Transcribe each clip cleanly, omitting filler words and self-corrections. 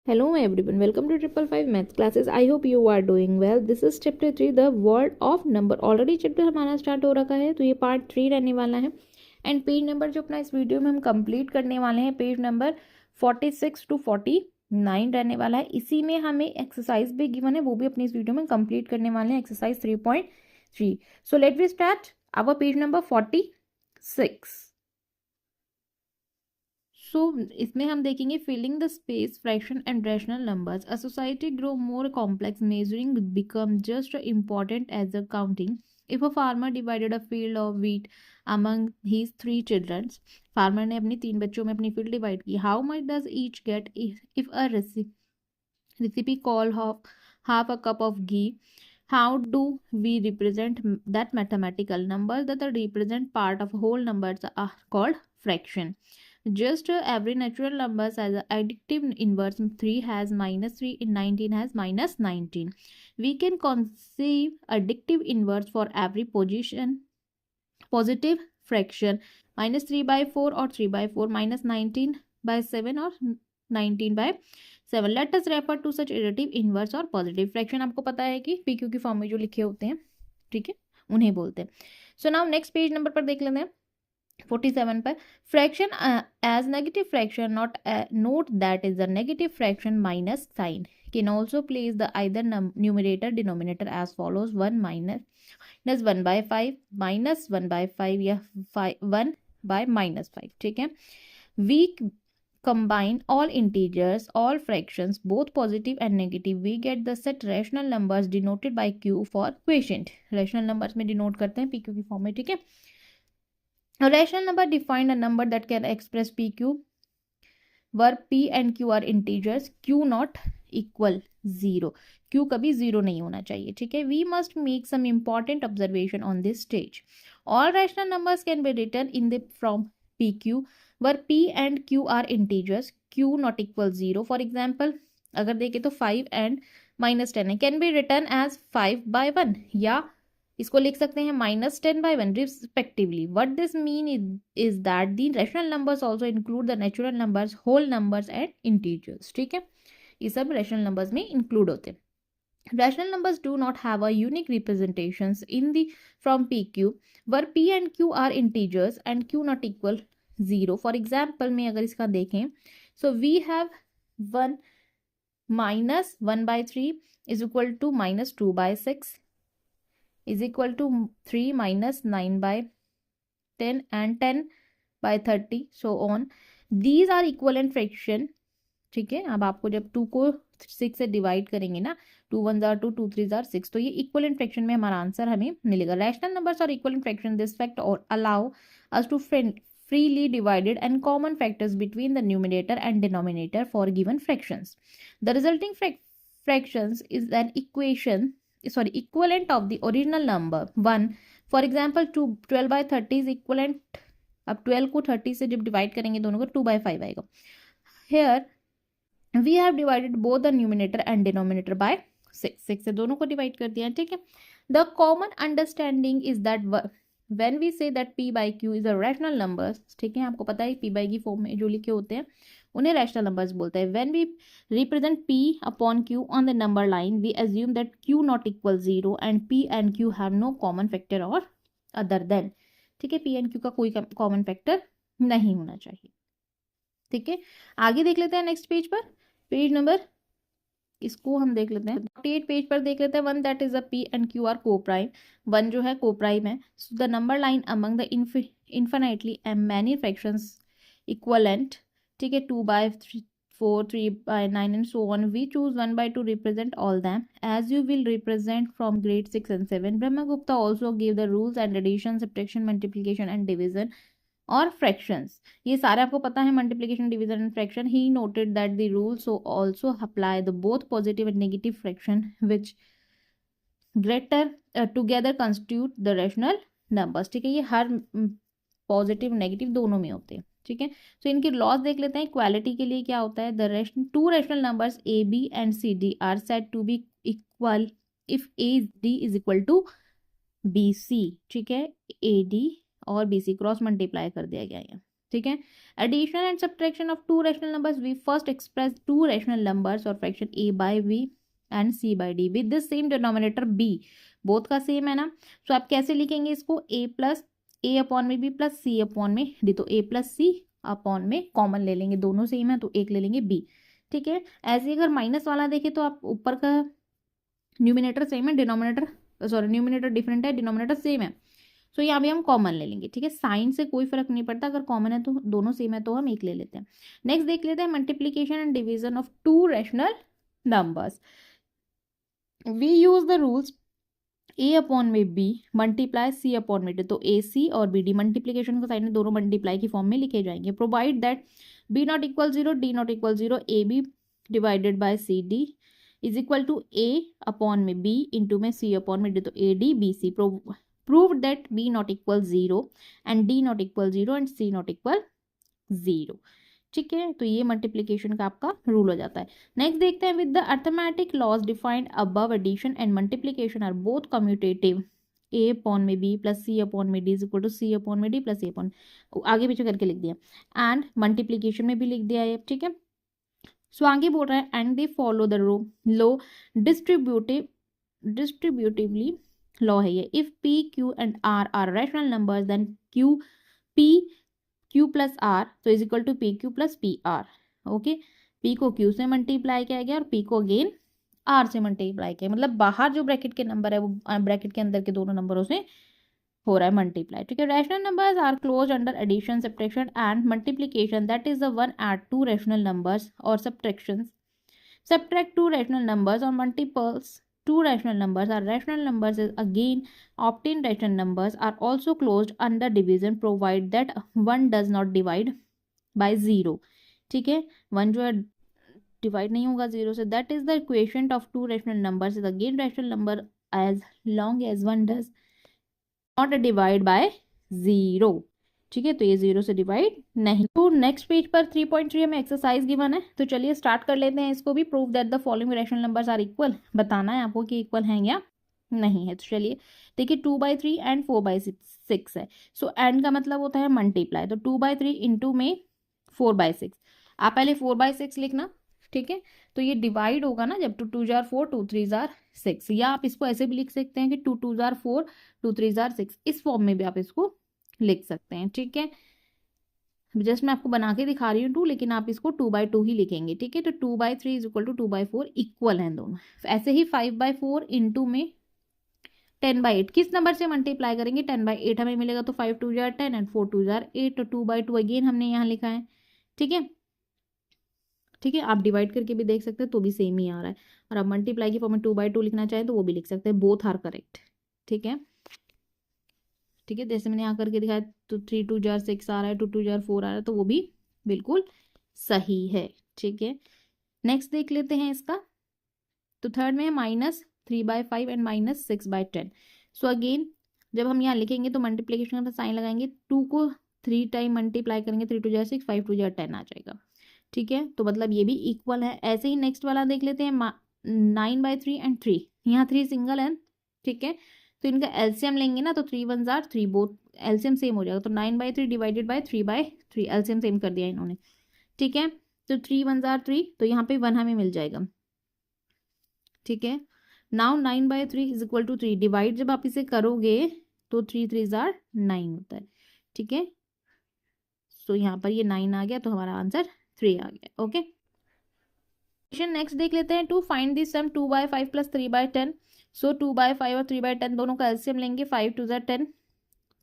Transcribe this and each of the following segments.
Hello everyone, welcome to 555 Maths classes. I hope you are doing well. This is chapter 3 the word of number. Already chapter हमारा start हो रखा है, तो ये part 3 रहने वाला है. एंड पेज नंबर जो अपना इस वीडियो में हम कंप्लीट करने वाले हैं, पेज नंबर 46 to 49 रहने वाला है. इसी में हमें एक्सरसाइज भी गिवन है, वो भी अपनी इस वीडियो में कंप्लीट करने वाले हैं, exercise 3.3. So let we start our page number 46. So इसमें हम देखेंगे filling the space fraction and rational numbers. A society grow more complex, measuring become just important as a counting. If a farmer divided a field of wheat among his 3 children, farmer ने अपने 3 बच्चों में अपनी field divide की. How much does each get if a recipe call half a cup of ghee? How do we represent that mathematical numbers that represent part of whole numbers are called fraction? Just every natural numbers has an additive inverse. 3 has -3 and 19 has -19. We can conceive additive inverse for every positive fraction. -3/4 or 3/4, -19/7 or 19/7. Let us refer to such additive inverse और positive fraction. आपको पता है कि PQ की form में जो लिखे होते हैं, ठीक है, उन्हें बोलते हैं. So now next page number पर देख लेते हैं 47 पर. Fraction as negative fraction, note that is the negative fraction minus sign. Can also place the either numerator denominator as follows. 1 minus 1/5 -1/5 या 1/-5. ठीक है. We combine all integers, all fractions, both positive and negative. We get the set rational numbers denoted by Q for quotient. rational numbers में denote करते हैं PQ की form में. ठीक है. A rational number define a number that can express PQ where P and Q are integers. Q not equal 0. Q कभी 0 नहीं होना चाहिए. ठीक है. We must make some important observation on this stage. All rational numbers can be written in the from PQ where P and Q are integers. Q not equal 0. For example, अगर देखें तो 5 and -10 है, can be written as 5/1 या इसको लिख सकते हैं -10/1 respectively. What this mean is that the rational numbers also include the natural numbers, whole numbers and integers. ठीक है, ये सब रैशनल नंबर्स में इंक्लूड होते हैं. Rational numbers do not have a unique representations in the from PQ where P and Q are integers and Q not equal 0. For example में अगर इसका देखें, so we have 1 minus 1/3 is equal to -2/6 is equal to 3 minus 9/10 and 10/30 so on. These are equivalent fraction. ठीक है. अब आपको जब 2 को 6 से डिवाइड करेंगे ना, 2 1 जार 2, 2 3 जार 6, तो ये इक्वलेंट फ्रैक्शन में हमारा आंसर हमें मिलेगा. रैशनल नंबर्स और इक्वलेंट फ्रैक्शन दिस फैक्ट और allow us to freely divided and common factors between the numerator and denominator for given fractions. The resulting fractions is an equivalent of the original number 1. For example, 12/30 is equivalent. अब 12 को 30 से जब divide करेंगे दोनों को 2/5 आएगा. Here we have divided both the numerator and denominator by 6 से दोनों को डिवाइड कर दिया. ठीक है. The common understanding is that when we say that P by Q is a rational numbers, ठीक है, आपको पता है P by की फॉर्म में जो लिखे होते हैं उन्हें रैशनल नंबर्स बोलते हैं. When we represent P upon Q on the number line, we assume that Q not equal 0 and P and Q have no common factor or other than. ठीक है, P and Q का कोई common factor नहीं होना चाहिए. ठीक है, आगे देख लेते हैं नेक्स्ट पेज पर. पेज नंबर इसको हम देख लेते हैं 48 पेज पर देख लेते हैं. 1 that is a P and Q are coprime. 1 जो है को प्राइम है. So the number line among the infinitely many fractions equivalent. ठीक है, 2/4, 3/9 and so on. We choose 1/2 to represent all them as you will represent from grade 6 and 7. Brahmagupta also gave the rules and addition, subtraction, multiplication and division और fractions. ये सारे आपको पता है, multiplication, division and fraction. He noted that the rule so also apply the both positive and negative fraction which greater together constitute the rational numbers. ठीक है, ये हर positive negative दोनों में होते हैं. ठीक है, तो इनके लॉज देख लेते हैं. इक्वालिटी के लिए क्या होता है, the two rational numbers A B and C D R said to be equal if A D is equal to B C. ठीक है, ए डी और बी सी क्रॉस मल्टीप्लाई कर दिया गया है. ठीक है। Addition and subtraction of two rational numbers, we first express to rational numbers और fraction a bye v and c bye d with the same denominator b, both का same है ना। तो आप कैसे लिखेंगे इसको, a प्लस a अपॉन में b प्लस c अपॉन में d, तो a प्लस c अपॉन में कॉमन ले लेंगे, दोनों सेम है तो एक ले लेंगे b, ठीक है। ऐसे अगर माइनस वाला देखें तो आप ऊपर का न्यूमिनेटर सेम है, डिनोमिनेटर सॉरी न्यूमिनेटर डिफरेंट है, डिनोमिनेटर सेम है, सो यहाँ भी हम कॉमन ले लेंगे, ठीक है। साइन से कोई फर्क नहीं पड़ता, अगर कॉमन है तो दोनों सेम है तो हम एक ले लेते हैं। नेक्स्ट देख लेते हैं multiplication and division of two rational numbers. We use the rules a upon में b मल्टीप्लाई c अपॉन में d, तो a c और b d मल्टीप्लीकेशन को साइड में दोनों मल्टीप्लाई की फॉर्म में लिखे जाएंगे। Provide that b not equal 0 d not equal 0 a b divided by c d is equal to a upon में b इंटू में c अपॉन में d, तो a d b c। Prove that b not equal 0 and d not equal 0 and c not equal 0, ठीक है। तो ये multiplication का आपका रूल हो जाता है। नेक्स्ट देखते हैं with the arithmetic laws defined above, addition and multiplication are both commutative, a upon में b प्लस c अपॉन में d is equal to c upon में d प्लस a अपॉन, आगे पीछे करके लिख दिया, एंड मल्टीप्लीकेशन में भी लिख दिया है, ठीक है। सो आगे बोल रहा है and they follow the low डिस्ट्रीब्यूटिवली law है ये, if p q and r are rational numbers then q plus are तो is equal to P Q plus P R, okay. p को q से मल्टीप्लाई किया गया और p को again r से मल्टीप्लाई किया, मतलब बाहर जो ब्रैकेट के नंबर है वो ब्रैकेट के अंदर के दोनों नंबरों से हो रहा है मल्टीप्लाई, ठीक है। Rational numbers are close under addition subtraction and multiplication, that is the one at two rational numbers और subtractions, subtract two rational numbers or multiples two rational numbers are rational numbers is again obtained rational numbers are also closed under division provide that one does not divide by zero, ठीक है। One जो है divide नहीं होगा zero से, that is the equation of two rational numbers is again rational number as long as one does not divide by zero, ठीक है। तो ये जीरो से डिवाइड नहीं। तो नेक्स्ट पेज पर 3.3 हमें एक्सरसाइज गिवन है, तो चलिए स्टार्ट कर लेते हैं इसको भी। Prove that the following rational numbers are equal, बताना है आपको कि इक्वल हैं या नहीं है। तो चलिए देखिए 2/3 एंड 4/6 है, सो एंड का मतलब होता है मल्टीप्लाई, तो 2/3 इंटू में 4/6, आप पहले 4/6 लिखना, ठीक है। तो ये डिवाइड होगा ना जब 2 2 जार 4 2 3 जार 6, या आप इसको ऐसे भी लिख सकते हैं कि 2 2 जार 4 2 3 जार 6, इस फॉर्म में भी आप इसको लिख सकते हैं, ठीक है। जस्ट मैं आपको बना के दिखा रही हूँ 2, लेकिन आप इसको 2/2 ही लिखेंगे, ठीक है। तो 2/3 इज इक्वल टू 2/4 इक्वल हैं दोनों। ऐसे ही 5/4 इंटू में 10/8, किस नंबर से मल्टीप्लाई करेंगे, 10/8 हमें मिलेगा, तो 5 2 जार 10 एंड 4 2 जार 8, तो 2/2 अगेन हमने यहाँ लिखा है, ठीक है। ठीक है, आप डिवाइड करके भी देख सकते हैं तो भी सेम ही आ रहा है, और आप मल्टीप्लाई की फॉर्म में 2/2 लिखना चाहें तो वो भी लिख सकते हैं, बोथ आर करेक्ट, ठीक है। ठीक है, जैसे मैंने यहाँ करके दिखाया, तो 3 2 जार 6 आ रहा है, 2 2 जार 4 आ रहा है, तो वो भी बिल्कुल सही है, ठीक है। नेक्स्ट देख लेते हैं इसका, तो थर्ड में है -3/5 एंड -6/10। सो अगेन जब हम यहाँ लिखेंगे तो मल्टीप्लीकेशन का साइन लगाएंगे, 2 को 3 टाइम मल्टीप्लाई करेंगे, 3 2 जार 6 5 2 जार 10 आ जाएगा, ठीक है। तो मतलब ये भी इक्वल है। ऐसे ही नेक्स्ट वाला देख लेते हैं 9/3 एंड 3, यहाँ 3 सिंगल है, ठीक है। तो इनका एलसीएम लेंगे ना, तो 3 1 जार 3, बोथ एलसीएम सेम हो जाएगा, तो 9/3 डिवाइडेड बाय 3/3, एलसीएम सेम कर दिया इन्होंने, ठीक है। तो 3 1 जार 3, तो यहाँ पे 1 हमें मिल जाएगा, ठीक है। Now 9/3 is equal to 3, divide जब आप इसे करोगे तो 3 3 जार 9 होता है, ठीक है। सो यहाँ पर ये 9 आ गया, तो हमारा आंसर 3 आ गया, ओके। नेक्स्ट देख लेते हैं, to find this sum 2/5 plus 3/10। So 2/5 और 3/10 दोनों का एलसीएम लेंगे, 5 2 जार 10,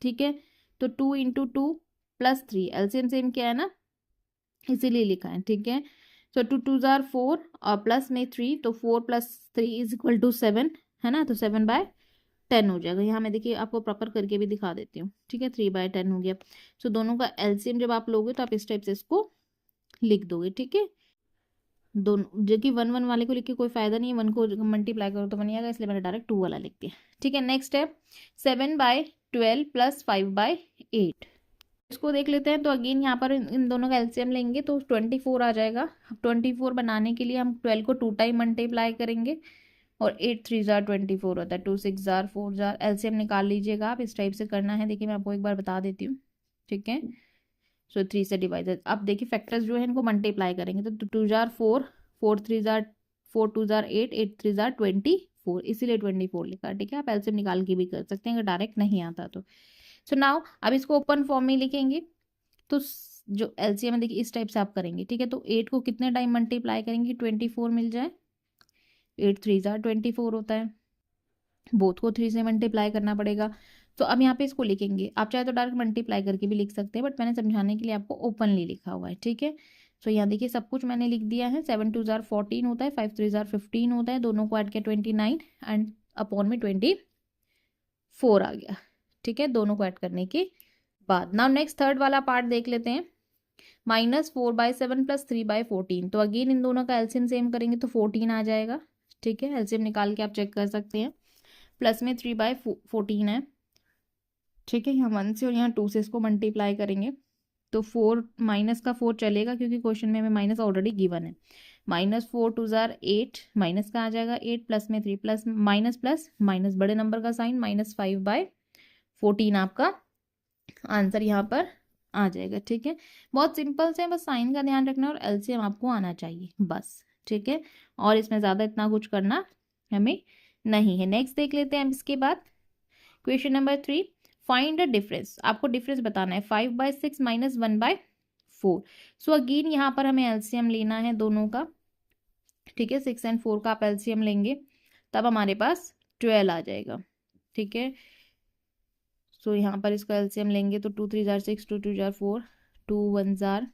ठीक है। तो 2 इंटू 2 प्लस 3, एलसीएम सेम क्या है ना, इसीलिए लिखा है, ठीक है। सो 2 2 जार 4 और प्लस में 3, तो 4 प्लस 3 इज इक्वल टू 7 है ना, तो 7/10 हो जाएगा। यहाँ मैं देखिए आपको प्रॉपर करके भी दिखा देती हूँ, ठीक है। 3/10 हो गया। सो दोनों का एलसीएम जब आप लोगे तो आप इस टाइप से इसको लिख दोगे, ठीक है। दोनों जो कि 1 1 वाले को लिख के कोई फायदा नहीं है, 1 को मल्टीप्लाई करो तो 1 आएगा, इसलिए मैंने डायरेक्ट 2 वाला लिख दिया, ठीक है। नेक्स्ट है 7/12 प्लस 5/8, इसको देख लेते हैं। तो अगेन यहाँ पर इन दोनों का एलसीएम लेंगे तो 24 आ जाएगा। अब 24 बनाने के लिए हम 12 को 2 टाइम मल्टीप्लाई करेंगे, और 8 3 जार 24 होता है, 2 6 जार 4 जार, एलसीएम निकाल लीजिएगा आप, इस टाइप से करना है। देखिए मैं आपको एक बार बता देती हूँ, ठीक है। सो 3 से डिवाइडेड। अब देखिए फैक्टर्स जो है इनको मल्टीप्लाई करेंगे तो 2 जार 4, 4 3 जार 4 2 जार 8, 8 3 जार 24, इसीलिए 24 लिखा। ठीक है, आप एलसीएम निकाल के भी कर सकते हैं अगर डायरेक्ट नहीं आता तो। सो नाउ अब इसको ओपन फॉर्म में लिखेंगे तो जो एलसीएम है देखिए इस टाइप से आप करेंगे। ठीक है, तो 8 को कितने टाइम मल्टीप्लाई करेंगे 24 मिल जाए। 8 3 जार 24 होता है, बोथ को 3 से मल्टीप्लाई करना पड़ेगा। तो अब यहाँ पे इसको लिखेंगे, आप चाहे तो डायरेक्ट मल्टीप्लाई करके भी लिख सकते हैं, बट मैंने समझाने के लिए आपको ओपनली लिखा हुआ है। ठीक है, तो यहाँ देखिए सब कुछ मैंने लिख दिया है। 7 2 जार 14 होता है, 5 3 जार 15 होता है, दोनों को ऐड किया 29 एंड अपॉन में 24 आ गया। ठीक है, दोनों को ऐड करने के बाद नाउ नेक्स्ट थर्ड वाला पार्ट देख लेते हैं। -4/7 + 3/14, तो अगेन इन दोनों का एलसीएम सेम करेंगे तो 14 आ जाएगा। ठीक है, एलसीएम निकाल के आप चेक कर सकते हैं। प्लस में 3/14 है। ठीक है, यहाँ 1 से और यहाँ 2 से इसको मल्टीप्लाई करेंगे तो 4 माइनस का 4 चलेगा क्योंकि क्वेश्चन में हमें माइनस ऑलरेडी गिवन है। -4 2 जार 8, माइनस का आ जाएगा 8, प्लस में 3 प्लस माइनस बड़े नंबर का साइन -5/14 आपका आंसर यहाँ पर आ जाएगा। ठीक है, बहुत सिंपल से, बस साइन का ध्यान रखना और एलसीएम आपको आना चाहिए बस। ठीक है, और इसमें ज़्यादा इतना कुछ करना हमें नहीं है। नेक्स्ट देख लेते हैं हम इसके बाद question number 3, find the difference. आपको डिफरेंस बताना है 5/6 - 1/4। सो अगेन यहाँ पर हमें एलसीएम लेना है दोनों का। ठीक है, 6 और 4 का आप एलसीएम लेंगे तब हमारे पास 12 आ जाएगा। ठीक है, सो यहाँ पर इसका एलसीएम लेंगे तो 2 3 jar 6, 2 2 jar 4, 2 1 jar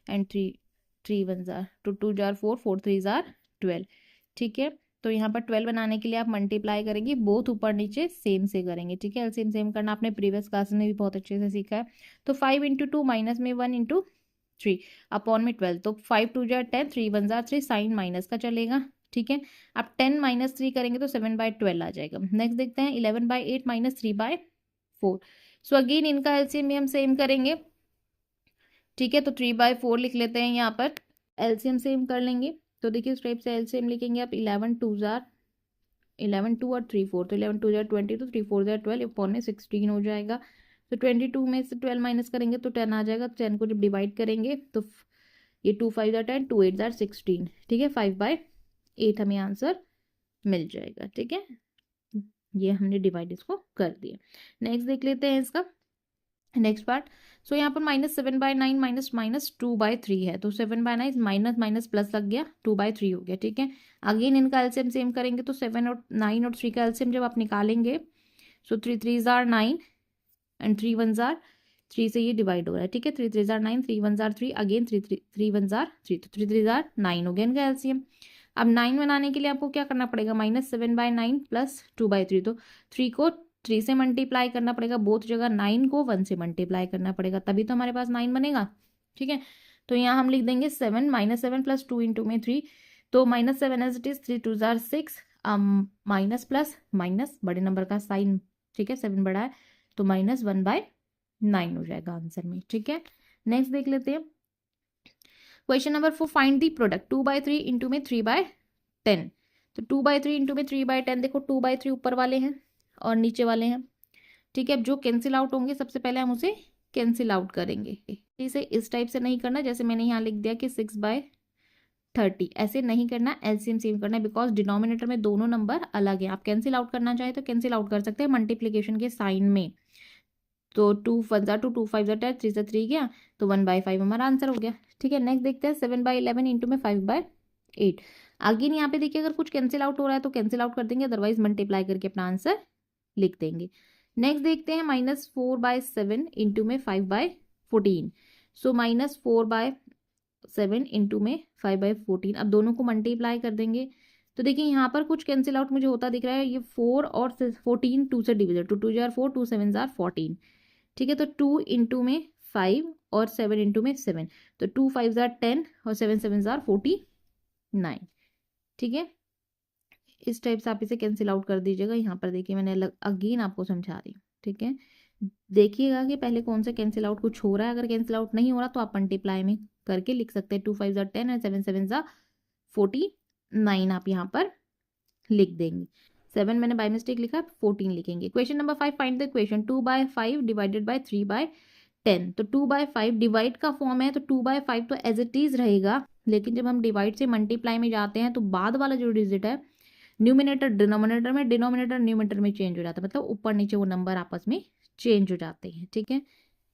and 3 1 jar, 2 2 jar 4, 4 3 jar 12। ठीक है, तो यहाँ पर 12 बनाने के लिए आप मल्टीप्लाई करेंगे, बोथ ऊपर नीचे सेम से करेंगे। ठीक है, एलसीएम सेम करना आपने प्रीवियस क्लास में भी बहुत अच्छे से सीखा है। तो 5 × 2 माइनस में 1 × 3 अपॉन में 12, तो 5 2 जार 10, 3 1 जार 3, साइन माइनस का चलेगा। ठीक है, आप 10 - 3 करेंगे तो 7/12 आ जाएगा। नेक्स्ट देखते हैं 11/8 - 3/4। सो अगेन इनका एलसीएम भी हम सेम करेंगे। ठीक है, तो 3/4 लिख लेते हैं, यहाँ पर एलसीएम सेम कर लेंगे। तो देखिए इस टाइप से एलसीएम लिखेंगे आप। 11 2 जार 11 2 और 3 4, तो 11 2 जार 20, तो 3 4 जार 12 अपॉन में 16 हो जाएगा। तो 22 में से 12 माइनस करेंगे तो 10 आ जाएगा। 10 को जब डिवाइड करेंगे तो ये 2 5 जार 10, 2 8 जार 16। ठीक है, 5/8 हमें आंसर मिल जाएगा। ठीक है, ये हमने डिवाइड इसको कर दिया। नेक्स्ट देख लेते हैं इसका नेक्स्ट पार्ट। सो यहाँ पर -7/9 - -2/3 है, तो 7/9 माइनस माइनस प्लस लग गया, 2/3 हो गया। ठीक है, अगेन इनका एलसीएम सेम करेंगे तो 7 और 9 और 3 का एलसीएम जब आप निकालेंगे सो 3 3 जार 9 एंड 3 1 जार 3 से ये डिवाइड हो रहा है। ठीक है, 3 3 जार 9, 3 1 जार 3, अगेन 3 1 जार 3, तो 3 3 जार 9 हो गया इनका एलसीएम। अब 9 बनाने के लिए आपको क्या करना पड़ेगा, -7/9 + 2/3, तो 3 को 3 से मल्टीप्लाई करना पड़ेगा बोथ जगह, 9 को 1 से मल्टीप्लाई करना पड़ेगा, तभी तो हमारे पास 9 बनेगा। ठीक है, तो यहाँ हम लिख देंगे 7 -7 + 2 × में 3, तो -7 एज इट इज, 3 2 जार 6, माइनस प्लस माइनस बड़े नंबर का साइन। ठीक है, 7 बड़ा है तो -1/9 हो जाएगा आंसर में। ठीक है, नेक्स्ट देख लेते हैं question number 4, find the product 2/3 × में 3/10। तो 2/3 × में 3/10, देखो 2/3 ऊपर वाले हैं और नीचे वाले हैं। ठीक है, अब जो कैंसिल आउट होंगे सबसे पहले हम उसे कैंसिल आउट करेंगे। इसे इस टाइप से नहीं करना जैसे मैंने यहाँ लिख दिया कि 6/30, ऐसे नहीं करना, एलसीएम सेम करना है बिकॉज डिनोमिनेटर में दोनों नंबर अलग हैं। आप कैंसिल आउट करना चाहे तो कैंसिल आउट कर सकते हैं मल्टीप्लीकेशन के साइन में। तो 2 1 जार 2, 2 5 जार 10, 3 से 3 गया तो 1/5 हमारा आंसर हो गया। ठीक है, नेक्स्ट देखते हैं 7/11 × में 5/8। अगेन यहाँ पे देखिए अगर कुछ कैंसिल आउट हो रहा है तो कैंसिल आउट कर देंगे, अदरवाइज मल्टीप्लाई करके अपना आंसर लिख देंगे। नेक्स्ट देखते हैं -4/7 × में 5/14। सो -4/7 × में 5/14, अब दोनों को मल्टीप्लाई कर देंगे तो देखिए यहाँ पर कुछ कैंसिल आउट मुझे होता दिख रहा है। ये 4 और 14 2 से डिविजन, 2 2 जार 4, 2 7 जार 14। ठीक है, तो 2 × में 5 और 7 × में 7, तो 2 5 जार 10 और 7 7 जार 49। ठीक है, इस टाइप से आप इसे कैंसिल आउट कर दीजिएगा। यहाँ पर देखिए मैंने अलग अगेन आपको समझा रही हूँ। ठीक है, देखिएगा कि पहले कौन सा कैंसिल आउट कुछ हो रहा है। अगर कैंसिल आउट नहीं हो रहा तो आप मल्टीप्लाई में करके लिख सकते हैं। 2 5 जार 10 एंड 7 7 जार 49 आप यहाँ पर लिख देंगे। 7 मैंने बाय मिस्टेक लिखा, 14 लिखेंगे। Question number 5, find the equation 2/5 / 3/10। 10। तो 2/5 डिवाइड का फॉर्म है, तो 2/5 तो एज इट इज रहेगा, लेकिन जब हम डिवाइड से मल्टीप्लाई में जाते हैं तो बाद वाला जो डिजिट है न्यूमिनेटर डिनोमिनेटर में, डिनोमिनेटर न्यूमिनेटर में चेंज हो जाता है, मतलब ऊपर नीचे वो नंबर आपस में चेंज हो जाते हैं। ठीक है,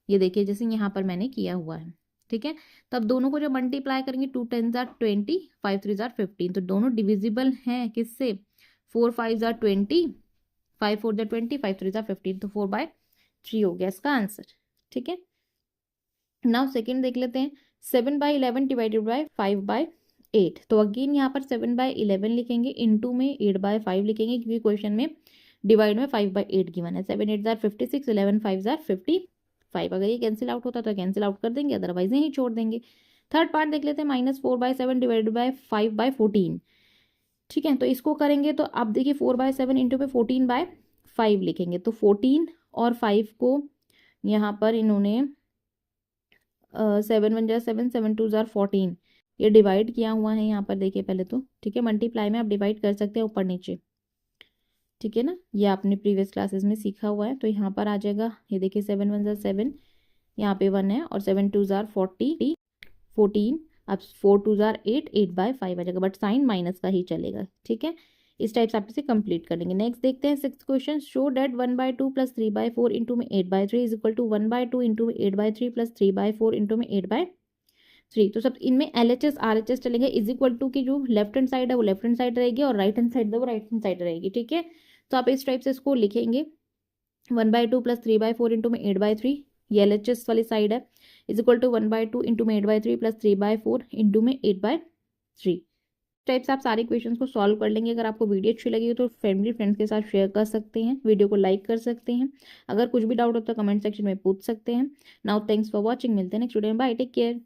ये देखिए जैसे यहाँ पर मैंने किया हुआ है। ठीक है, तब दोनों को जब मल्टीप्लाई करेंगे 2 10 जार 20, 5 3 जार 15, तो दोनों डिविजिबल हैं किससे? 4 5 जार 20, 5 4 जार 20, 5 3 जार 15, तो 4/3 हो गया इसका आंसर। ठीक है, नाउ सेकेंड देख लेते हैं। 7/11 डिवाइडेड बाय 5/8, तो अगेन यहाँ पर 7/11 लिखेंगे, इंटू में 8/5 लिखेंगे, क्योंकि क्वेश्चन में डिवाइड में 5/8 गिवन है। 7 8 जार 56, 11 5 जार 55। अगर ये कैंसिल आउट होता तो कैंसिल आउट कर देंगे, अदरवाइज यहीं छोड़ देंगे। थर्ड पार्ट देख लेते हैं। -4/7 डिवाइडेड बाय 5/14। ठीक है, तो इसको करेंगे तो आप देखिए 4/7 इंटू में 14/5 लिखेंगे, तो 14 और 5 को यहाँ पर इन्होंने 7 1 जार 7, 7 2 जार 14, ये डिवाइड किया हुआ है यहाँ पर देखिए पहले तो। ठीक है, मल्टीप्लाई में आप डिवाइड कर सकते हैं ऊपर नीचे। ठीक है ना, ये आपने प्रीवियस क्लासेस में सीखा हुआ है। तो यहाँ पर आ जाएगा, ये देखिए 7 1 जार 7, यहाँ पे 1 है, और 7 2 जार 14, अब 4 2 जार 8, 8/5 आ जाएगा, बट साइन माइनस का ही चलेगा। ठीक है, इस टाइप से आप इसे कंप्लीट कर लेंगे। नेक्स्ट देखते हैं 6th question. Show that 1/2 plus 3/4 into में 8/3 इज इक्वल टू 1/2 इंटू में 8/3 प्लस 3/4 इंटू में 8/3। तो सब इनमें LHS RHS चलेंगे। इज इक्वल टू की जो लेफ्ट हैंड साइड है वो लेफ्ट हैंड साइड रहेगी, और राइट हैंड साइड है वो राइट हैंड साइड रहेगी। ठीक है, तो आप इस टाइप से इसको लिखेंगे 1/2 प्लस 3/4 इंटू में 8/3, ये LHS वाली साइड है, इज इक्वल टू 1/2 इंटू में 8/3 प्लस 3/4 इंटू में 8/3। टाइप से आप सारे क्वेश्चंस को सॉल्व कर लेंगे। अगर आपको वीडियो अच्छी लगी हो तो फैमिली फ्रेंड्स के साथ शेयर कर सकते हैं, वीडियो को लाइक कर सकते हैं। अगर कुछ भी डाउट हो तो कमेंट सेक्शन में पूछ सकते हैं। नाउ थैंक्स फॉर वॉचिंग, मिलते हैं नेक्स्ट वीडियो में, बाय, टेक केयर।